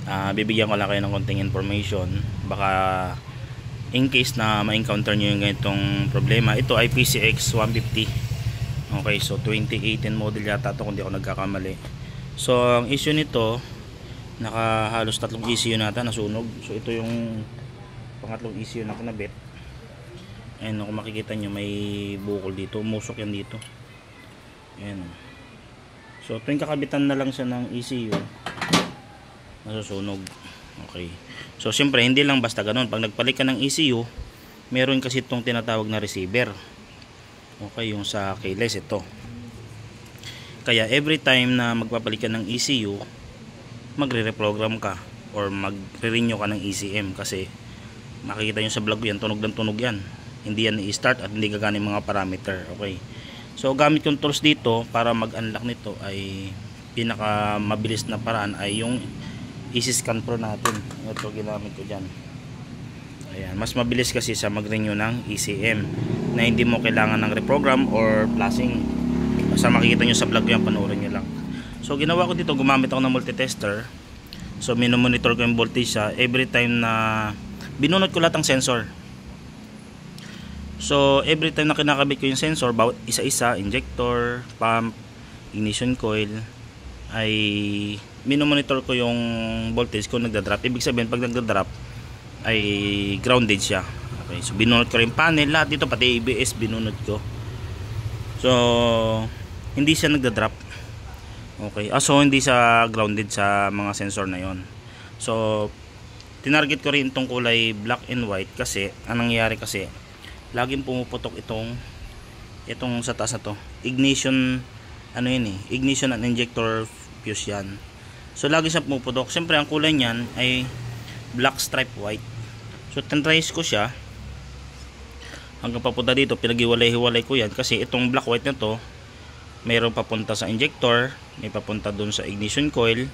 Bibigyan ko lang kayo ng konting information, baka in case na ma-encounter nyo yung ganitong problema. Ito ay PCX 150. Okay, so 2018 model yata ito kung di ako nagkakamali. So ang issue nito, halos 3 ECU nata nasunog. So ito yung pangatlong ECU na kinabit. Ayan, kung makikita nyo may bukol dito, musok yan dito. Ayan. So tuwing kakabitan na lang siya ng ECU, nasusunog. Okay. So siyempre hindi lang basta ganun. Pag nagpalit ka ng ECU, meron kasi itong tinatawag na receiver. Okay, yung sa keyless ito. Kaya every time na magpapalit ka ng ECU, magre-reprogram ka or magre-renew ka ng ECM, kasi makikita nyo sa vlog yan, tunog ng tunog yan. Hindi yan i-start at hindi gagana yung mga parameter. Okay. So gamit yung tools dito para mag-unlock nito ay pinaka mabilis na paraan ay yung Easy Scan Pro natin. Ito ginamit ko dyan. Ayan, mas mabilis kasi sa mag-renew ng ECM na hindi mo kailangan ng reprogram or flashing. Basta makikita nyo sa vlog yan, panoorin nyo lang. So ginawa ko dito, gumamit ako ng multitester. So minomonitor ko yung voltage siya every time na binunot ko lahat ng sensor. So every time na kinakabit ko yung sensor, bawat isa-isa, injector, pump, ignition coil, ay minomonitor ko yung voltage kung nagda-drop. Ibig sabihin pag nagda-drop ay grounded siya. Okay, so binunot ko rin panel, lahat dito pati ABS binunot ko. So hindi siya nagda-drop. Okay, so hindi siya grounded sa mga sensor na yon. So tinarget ko rin itong kulay black and white kasi anong nangyayari kasi laging pumuputok itong sa taas na to. Ignition ignition and injector fuse yan. So lagi siyang pumuputok. Siyempre ang kulay niyan ay black stripe white. So tinrace ko siya hanggang papunta dito, pinaghiwalay-hiwalay ko yan kasi itong black white na to mayroong papunta sa injector, may papunta doon sa ignition coil,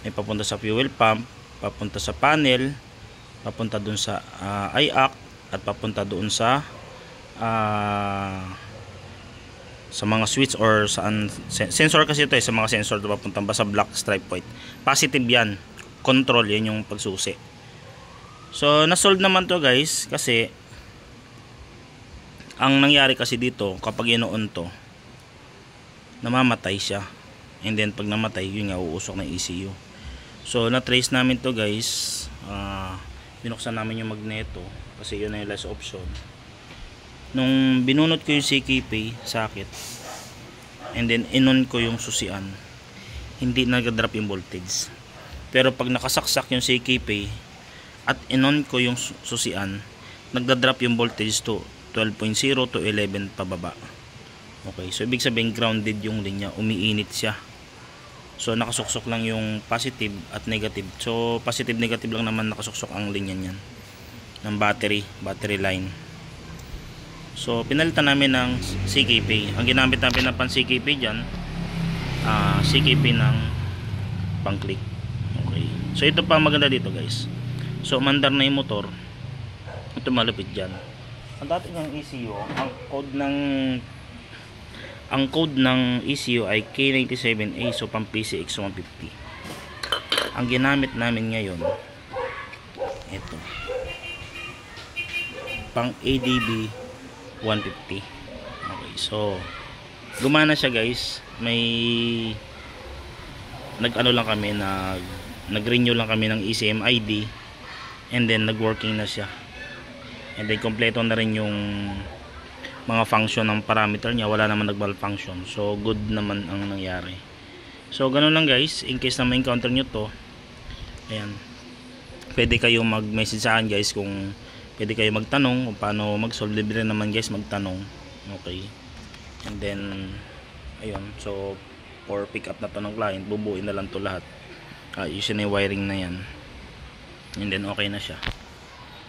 may papunta sa fuel pump, papunta sa panel, papunta doon sa IAC, at papunta doon sa mga switch or saan sensor kasi ito sa mga sensor ito papunta ba sa black stripe white. Positive yan, control yan yung pagsusi. So na-solve naman to guys, kasi ang nangyari kasi dito kapag inoon to, namamatay siya, and then pag namatay yun nga uusok ng ECU. So na-trace namin to guys, binuksan namin yung magneto kasi yun na yung last option. Nung binunot ko yung CKP socket and then inon ko yung susian, hindi nag-drop yung voltage. Pero pag nakasaksak yung CKP at inon ko yung susian, nagda-drop yung voltage to 12.0 to 11 pababa. Okay, so ibig sabihin grounded yung linya, umiinit siya. So nakasuksok lang yung positive at negative. So positive negative lang naman nakasuksok ang linya niyan ng battery line. So pinalitan namin ng CKP. Ang ginamit namin na pan CKP dyan, CKP ng pang click. Okay, so ito pa maganda dito guys. So mandar na yung motor, ito malupit dyan. Ang dati ng ECU, ang code ng ECU ay K97A, so pang PCX 150. Ang ginamit namin ngayon ito, pang ADB 150. Okay, so gumana siya guys. May nag-renew lang kami ng ECM ID, and then nag-working na siya, and then kompleto na rin yung mga function ng parameter niya, wala naman nag-malfunction. So good naman ang nangyari. So ganun lang guys, in case na ma-encounter nyo to, ayan, pwede kayo mag-message sa akin guys, kung pwede kayo magtanong kung paano mag-solve. Libre naman guys magtanong. Okay, and then ayun, so for pick up na to ng client, bubuin na lang to lahat, ayusin na yung wiring na yan, and then okay na siya.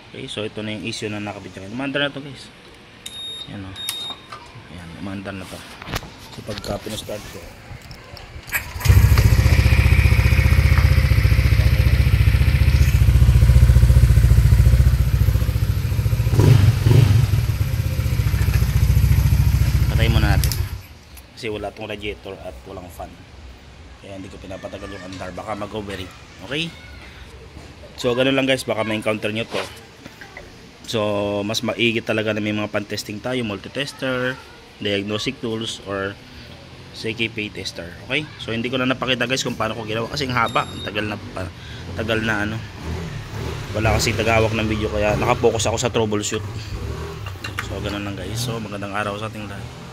Okay, so ito na yung issue na nakabit niya. Umandar na to guys. Yan o. Ayan, umandar na to. So pagka pinastart ko, patay muna natin kasi wala tong radiator at walang fan, kaya hindi ko pinapatagal yung andar, baka mag-overheat. Okay, So ganun lang guys, baka ma-encounter nyo to. So mas maigi talaga na may mga pan-testing tayo, multi-tester, diagnostic tools, or CKP tester. Okay? So hindi ko na napakita guys kung paano ko ginawa kasi ang haba, ang tagal na ano. Wala kasi tagahawak ng video kaya nakapokus ako sa troubleshoot. So ganun lang guys. So magandang araw sa ating lahat.